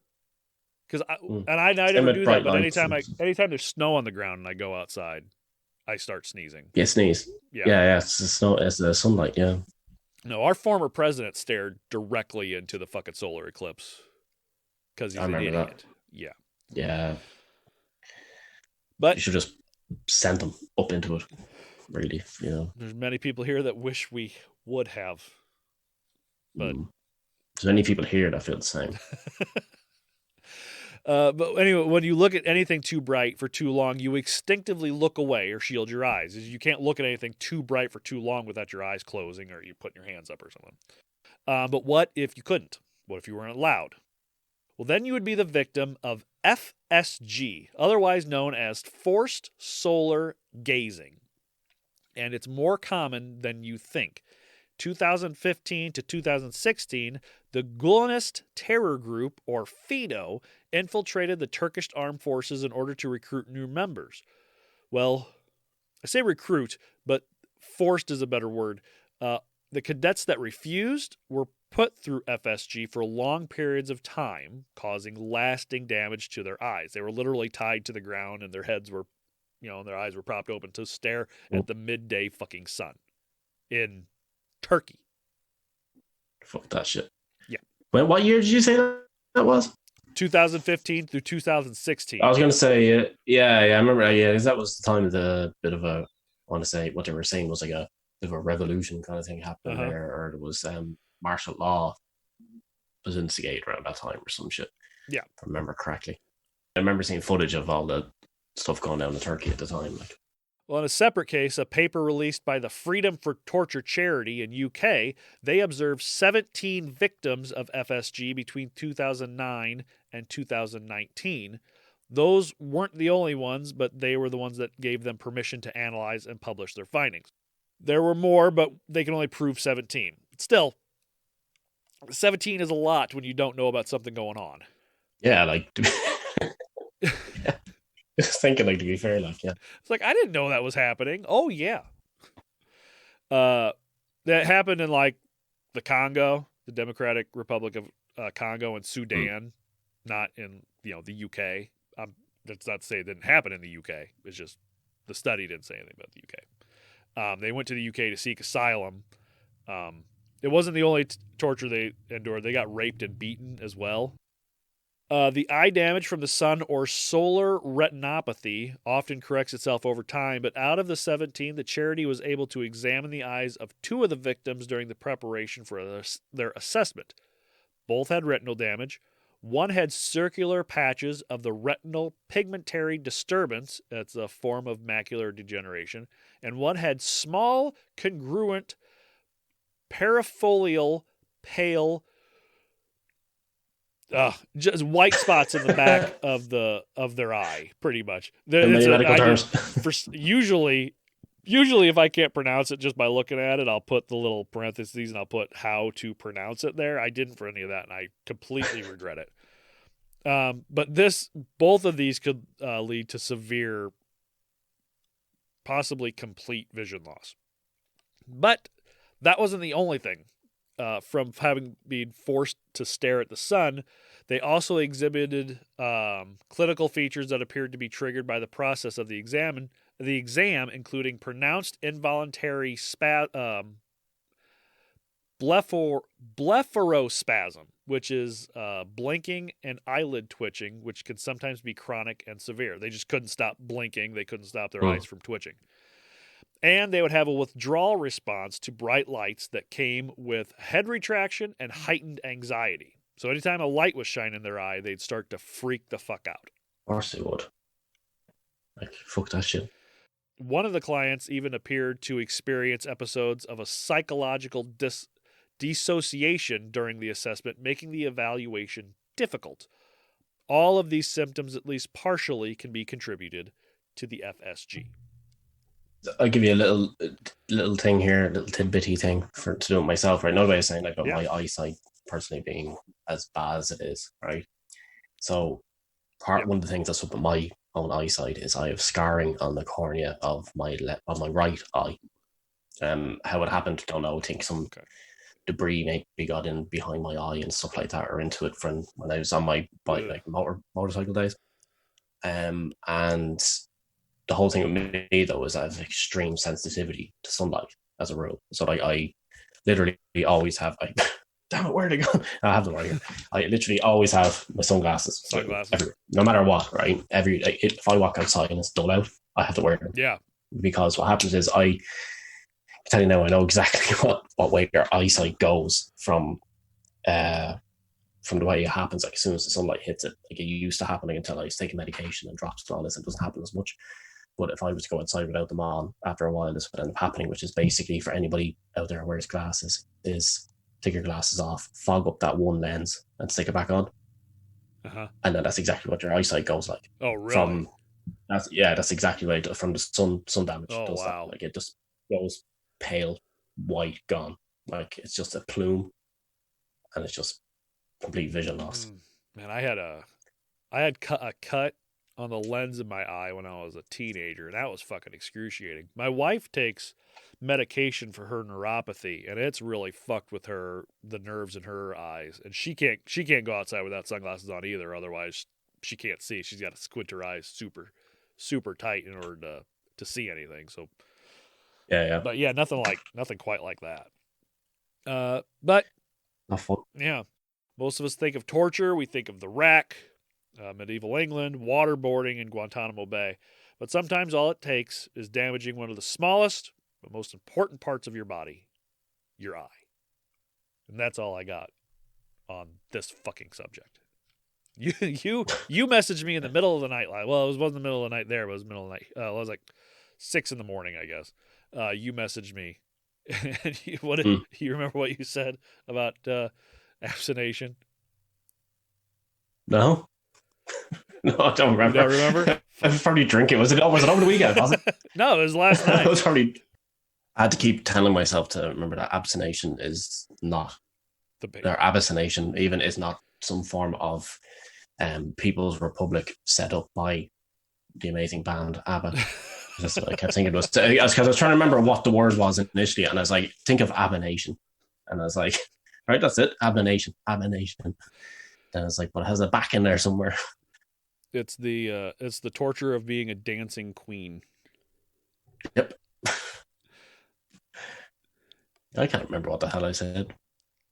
Because I never do that, but anytime there's snow on the ground and I go outside, I start sneezing. Yeah, sneeze. Yeah. It's the snow. It's the sunlight. Yeah. No, our former president stared directly into the fucking solar eclipse because he's an idiot. That. Yeah. Yeah. But you should just send them up into it. Really, you know. There's many people here that wish we would have. But there's many people here that feel the same. But anyway, when you look at anything too bright for too long, you instinctively look away or shield your eyes. You can't look at anything too bright for too long without your eyes closing or you putting your hands up or something. But what if you couldn't? What if you weren't allowed? Well, then you would be the victim of FSG, otherwise known as forced solar gazing. And it's more common than you think. 2015 to 2016, the Gulenist terror group, or FIDO, infiltrated the Turkish armed forces in order to recruit new members. Well, I say recruit, but forced is a better word. The cadets that refused were put through FSG for long periods of time, causing lasting damage to their eyes. They were literally tied to the ground and their heads were, and their eyes were propped open to stare at the midday fucking sun in Turkey. Fuck that shit. Yeah. Well, what year did you say that was? 2015 through 2016. I was going to say, I remember, because that was the time of the bit of a, I want to say, what they were saying was like a bit of a revolution kind of thing happening there, or there was martial law was instigated around that time or some shit. Yeah. If I remember correctly. I remember seeing footage of all the stuff going down in Turkey at the time. Like, well, in a separate case, a paper released by the Freedom for Torture charity in UK, they observed 17 victims of FSG between 2009 and 2019. Those weren't the only ones, but they were the ones that gave them permission to analyze and publish their findings. There were more, but they can only prove 17. Still, 17 is a lot when you don't know about something going on. yeah, like, just thinking, like, to be fair, like, yeah. It's like, I didn't know that was happening. Oh, yeah. That happened in, like, the Congo, the Democratic Republic of Congo and Sudan, not in, the UK. That's not to say it didn't happen in the UK. It's just the study didn't say anything about the UK. They went to the UK to seek asylum. It wasn't the only torture they endured. They got raped and beaten as well. The eye damage from the sun or solar retinopathy often corrects itself over time, but out of the 17, the charity was able to examine the eyes of 2 of the victims during the preparation for their assessment. Both had retinal damage. One had circular patches of the retinal pigmentary disturbance, that's a form of macular degeneration, and one had small, congruent, parafolial, pale, just white spots in the back of their eye, pretty much. In many medical terms. Usually, if I can't pronounce it just by looking at it, I'll put the little parentheses and I'll put how to pronounce it there. I didn't for any of that, and I completely regret it. But both of these could lead to severe, possibly complete vision loss. But that wasn't the only thing. From having been forced to stare at the sun, they also exhibited clinical features that appeared to be triggered by the process of the exam, including pronounced involuntary blepharospasm, which is blinking and eyelid twitching, which can sometimes be chronic and severe. They just couldn't stop blinking. They couldn't stop their eyes from twitching. And they would have a withdrawal response to bright lights that came with head retraction and heightened anxiety. So anytime a light was shining in their eye, they'd start to freak the fuck out. Of course they would. Like, fuck that shit. One of the clients even appeared to experience episodes of a psychological dissociation during the assessment, making the evaluation difficult. All of these symptoms, at least partially, can be contributed to the FSG. I'll give you a little thing here, a little tidbitty thing to do it myself, right? No way of saying like about my eyesight personally being as bad as it is, right? So one of the things that's up with my own eyesight is I have scarring on the cornea of my right eye. How it happened, don't know. I think some debris maybe got in behind my eye and stuff like that, or into it from when I was on my bike, like motorcycle days. And the whole thing with me, though, is I have extreme sensitivity to sunlight as a rule. So I literally always have, damn it, where are they gone? I have them right here. I literally always have my sunglasses. Everywhere, no matter what, right? If I walk outside and it's dull out, I have to wear them. Yeah. Because what happens is I tell you now, I know exactly what way your eyesight goes from the way it happens. Like as soon as the sunlight hits it, like it used to happening until I was taking medication and drops and all this, it doesn't happen as much. But if I was to go outside without them on, after a while, this would end up happening, which is basically for anybody out there who wears glasses, is take your glasses off, fog up that one lens, and stick it back on. And then that's exactly what your eyesight goes like. Oh, really? That's exactly what it does from the sun damage. Oh, does wow. That. Like it just goes pale, white, gone. Like it's just a plume, and it's just complete vision loss. Man, I had a cut on the lens of my eye when I was a teenager, and that was fucking excruciating. My wife takes medication for her neuropathy, and it's really fucked with the nerves in her eyes, and she can't go outside without sunglasses on either. Otherwise, she can't see. She's got to squint her eyes super, super tight in order to see anything. So, yeah. But yeah, nothing quite like that. But not fun. Yeah, most of us think of torture. We think of the rack. Medieval England, waterboarding in Guantanamo Bay. But sometimes all it takes is damaging one of the smallest but most important parts of your body, your eye. And that's all I got. on this fucking subject. You messaged me in the middle of the night. Well, it wasn't the middle of the night there. It was the middle of the night. It was like 6 a.m, I guess. You messaged me. And you remember what you said about Abacination? No. No, I don't remember. You don't remember? I was probably drinking. Was it over the weekend? Was it? No, it was last night. I had to keep telling myself to remember that Abacination is not or Abacination even is not some form of People's Republic set up by the amazing band ABBA. I kept thinking it was because I was trying to remember what the word was initially, and I was like, think of Abacination, and I was like, right, that's it, Abacination. Then I was like, but it has a back in there somewhere. It's the torture of being a dancing queen. Yep. I can't remember what the hell I said.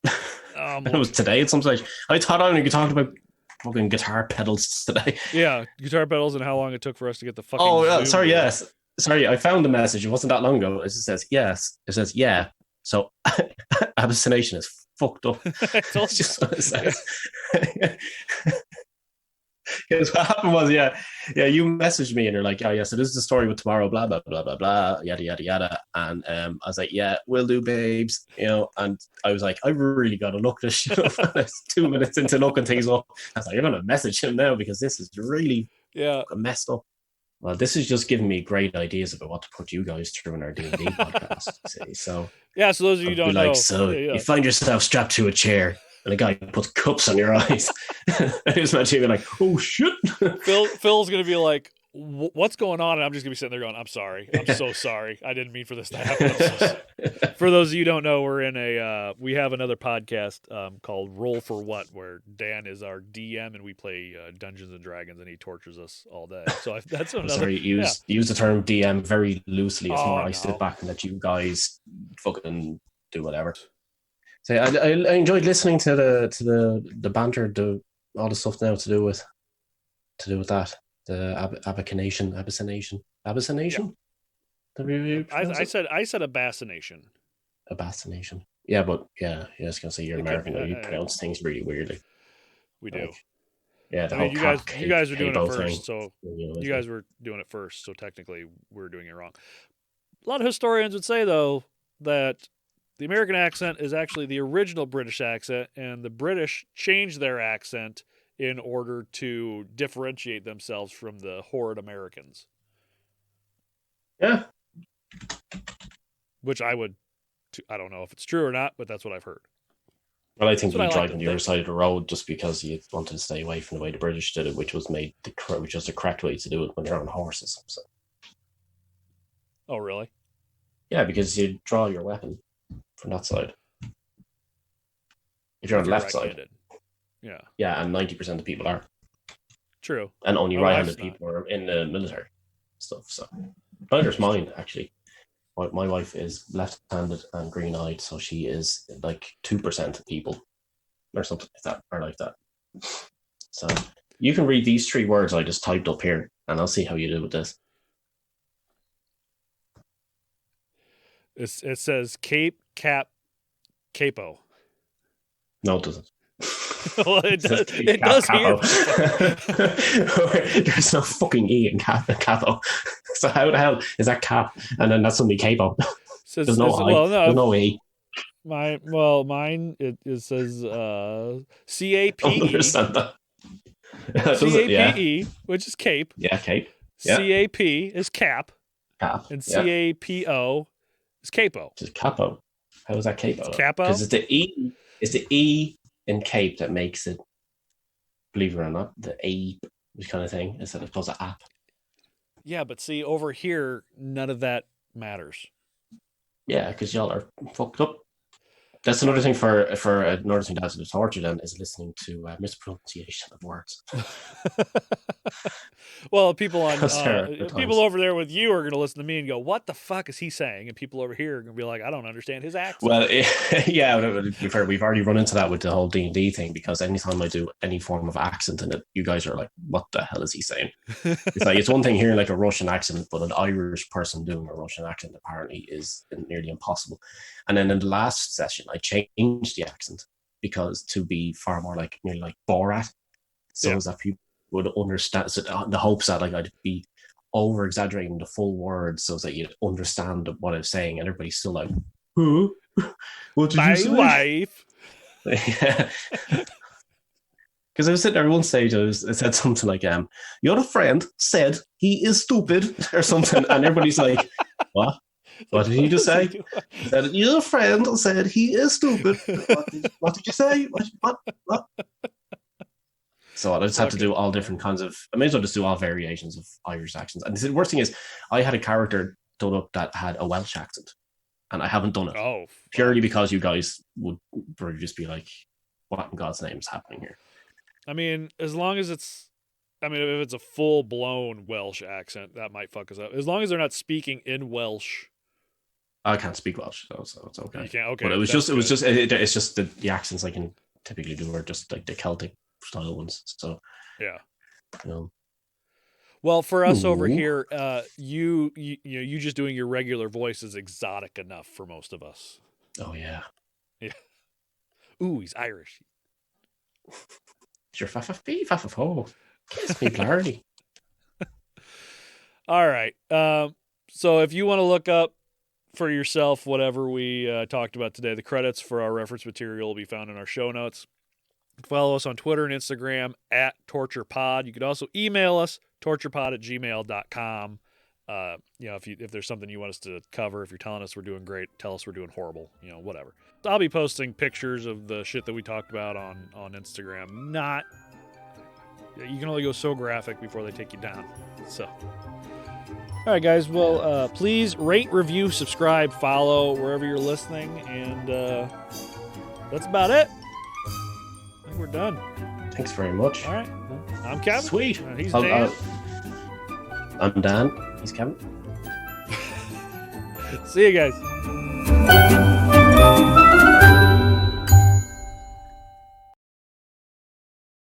It was today at some stage. I thought I only talked about fucking guitar pedals today. Yeah, guitar pedals and how long it took for us to get the fucking. Oh, sorry. Yes, sorry. I found the message. It wasn't that long ago. It just says yes. It says yeah. So Abacination is fucked up. It's just what it says. Because what happened was, you messaged me and you're like, oh, yeah, so this is the story with tomorrow, blah, blah, blah, blah, blah, yada, yada, yada. And I was like, yeah, will do, babes. And I was like, I really got to look this shit up. And it's 2 minutes into looking things up. I was like, you're going to message him now because this is really messed up. Well, this is just giving me great ideas about what to put you guys through in our D&D podcast. See? So, so those of you who don't know. You find yourself strapped to a chair. And a guy puts cups on your eyes. It was meant to be like, oh shit. Phil's gonna be like, what's going on? And I'm just gonna be sitting there going, I'm sorry. I'm so sorry. I didn't mean for this to happen. For those of you who don't know, we're in we have another podcast called Roll for What, where Dan is our DM and we play Dungeons and Dragons and he tortures us all day. So that's another. Sorry, use the term DM very loosely. It's more I sit back and let you guys fucking do whatever. So I enjoyed listening to the banter, all the stuff now to do with that, the Abacination. Yeah. I said Abacination. Abacination. Yeah, but I was gonna say you're American. You pronounce things really weirdly. We do. Yeah, you guys were doing it first, so you guys were doing it first. So technically, we're doing it wrong. A lot of historians would say though that the American accent is actually the original British accent, and the British changed their accent in order to differentiate themselves from the horrid Americans. Yeah. Which I don't know if it's true or not, but that's what I've heard. Well, I think you drive on the other side of the road just because you wanted to stay away from the way the British did it, which was the correct way to do it when you're on horses. So. Oh, really? Yeah, because you draw your weapon from that side. If you're on the left side. Yeah. Yeah, and 90% of people are. True. And only right-handed people are in the military stuff. So neither's mine, actually. My wife is left-handed and green-eyed, so she is like 2% of people or something like that. So you can read these 3 words I just typed up here, and I'll see how you do with this. It says cape, cap, capo. No, it doesn't. Well, it does. It does here. There's no fucking E in capo. So how the hell is that cap? And then that's only capo. There's no I. There's no E. Mine it says CAPE. I don't understand that. CAPE, which is cape. Yeah, cape. Yeah. CAP is cap. Cap. And CAPO is capo. Just capo. How is that capo? Capo? Because it's the E in cape that makes it, believe it or not, the A kind of thing instead of opposed to app. Yeah, but see, over here, none of that matters. Yeah, because y'all are fucked up. That's another thing for another thing that's to torture then is listening to mispronunciation of words. Well, people over there with you are going to listen to me and go, "What the fuck is he saying?" And people over here are going to be like, "I don't understand his accent." Well, we've already run into that with the whole D&D thing because anytime I do any form of accent in it, you guys are like, "What the hell is he saying?" It's like it's one thing hearing like a Russian accent, but an Irish person doing a Russian accent apparently is nearly impossible. And then in the last session, I changed the accent because to be far more like maybe like Borat, so Yeah. as that people would understand. So the hopes that like I'd be over exaggerating the full words so that you'd understand what I was saying, and everybody's still like, "Huh? What did My you say?" wife. Yeah. Because I was sitting there at one stage, I said something like, your friend said he is stupid or something, and everybody's like, what? What did you just say? He said, your friend said he is stupid. What did you say? What? So I just had to do all different kinds of, I may as well just do all variations of Irish accents. And the worst thing is, I had a character done up that had a Welsh accent, and I haven't done it. Oh, purely because you guys would probably just be like, what in God's name is happening here? I mean, as long as it's, I mean, if it's a full-blown Welsh accent, that might fuck us up. As long as they're not speaking in Welsh. I can't speak Welsh, so it's okay. You can't. Okay, but it's just the accents I can typically do are just like the Celtic style ones. So yeah. You know. Well, for us over here, you just doing your regular voice is exotic enough for most of us. Oh yeah. Yeah. Ooh, he's Irish. Your fa-fa-fee-fa-fa-fo. Kiss me, Blarney. All right. So if you want to look up for yourself whatever we talked about today, the credits for our reference material will be found in our show notes. Follow us on Twitter and Instagram at TorturePod. You could also email us, torturepod@gmail.com. If there's something you want us to cover, if you're telling us we're doing great, tell us we're doing horrible, whatever. I'll be posting pictures of the shit that we talked about on Instagram. You can only go so graphic before they take you down. So, all right, guys. Well, please rate, review, subscribe, follow wherever you're listening, and that's about it. I think we're done. Thanks very much. All right. I'm Kevin. Sweet. He's Dan. I'm Dan. He's Kevin. See you guys.